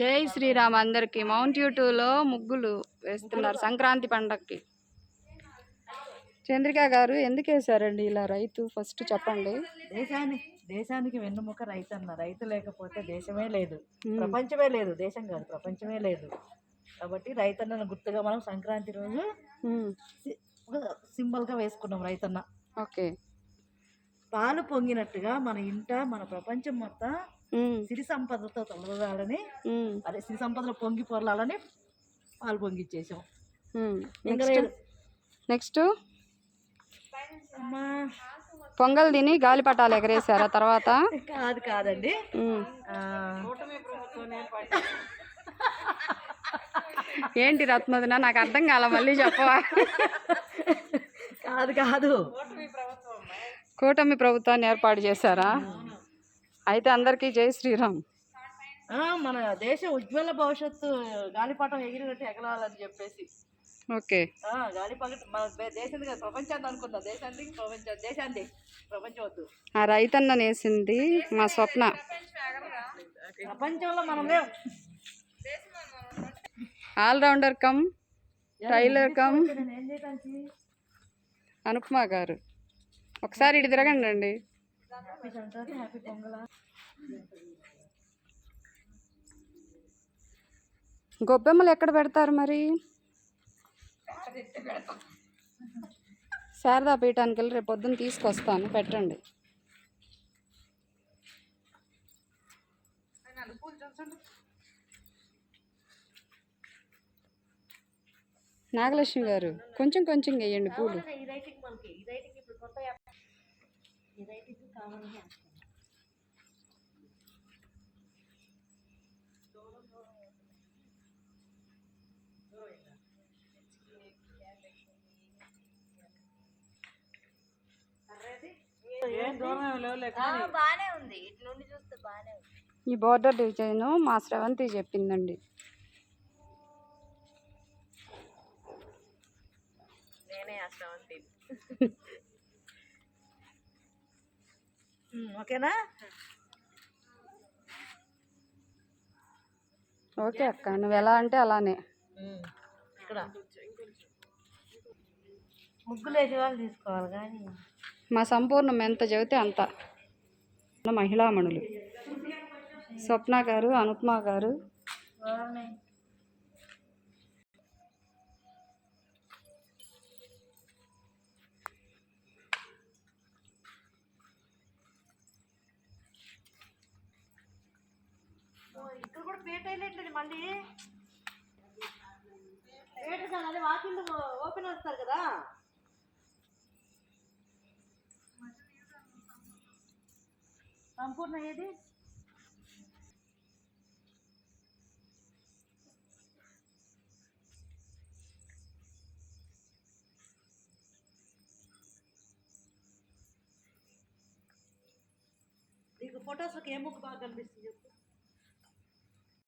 జై శ్రీరామ్ అందరికి. మౌంట్ యూటూలో ముగ్గులు వేస్తున్నారు సంక్రాంతి పండక్కి. చంద్రిక గారు ఎందుకు వేశారండి ఇలా రైతు? ఫస్ట్ చెప్పండి. దేశానికి వెన్నుముక రైతు అన్న. రైతు లేకపోతే దేశమే లేదు, ప్రపంచమే లేదు. దేశం కాదు, ప్రపంచమే లేదు. కాబట్టి రైతన్నను గుర్తుగా మనం సంక్రాంతి రోజు సింబల్ గా వేసుకున్నాం రైతన్న. ఓకే. పాలు పొంగినట్టుగా మన ఇంట మన ప్రపంచం మొత్తం సిరి సంపదతో తొలగాలని, అదే సిరి సంపదలో పొంగి పొరలాలని పాలు పొంగిచ్చేసాం. నెక్స్ట్ పొంగల్ తిని గాలిపటాలు ఎగరేసారా తర్వాత? కాదండి. ఏంటి రత్మదిన, నాకు అర్థం కాల, మళ్ళీ చెప్పవా? కాదు, కూటమి ప్రభుత్వాన్ని ఏర్పాటు చేశారా? అయితే అందరికీ జై శ్రీరామ్. మన దేశ ఉజ్వల భవిష్యత్తు గాలిపటం ఎగిరినట్టు ఎగరాలని చెప్పేసి. ఓకే. గాలిపటం మన దేశం కదా, ప్రపంచాన్ని అనుకుందాం. దేశాన్ని ప్రపంచం వద్దు. ఆ రైతన్న నేసింది మా స్వప్న. ప్రపంచంలో మనం allrounder cum tailor cum Anupama garu. ఒకసారి ఇటు తిరగండి అండి. గొబ్బెమ్మలు ఎక్కడ పెడతారు మరి? శారదా పీఠానికి వెళ్ళి రేపు పొద్దున్న తీసుకొస్తాను, పెట్టండి. నాగలక్ష్మి గారు కొంచెం కొంచెం వేయండి పూలు. ఈ బోర్డర్ డిజైన్ మా శ్రవంతి చెప్పిందండి. ఓకేనా? ఓకే అక్క, నువ్వు ఎలా అంటే అలానే. ఇక్కడ ముగ్గులు వేసే వాళ్ళు తీసుకోవాలి కానీ మా సంపూర్ణం ఎంత చెబితే అంత. మహిళామణులు స్వప్న గారు, అనుపమ గారు. ఇక్కడ కూడా పేట వేయట్లేదు మళ్ళీ. పేట కాదు, అదే వాకిళ్ళు ఓపెన్ వస్తారు కదా. సంపూర్ణ ఏది? నీకు ఫొటోస్కి ఏ ముక్కు బాగా కనిపిస్తుంది చెప్పు.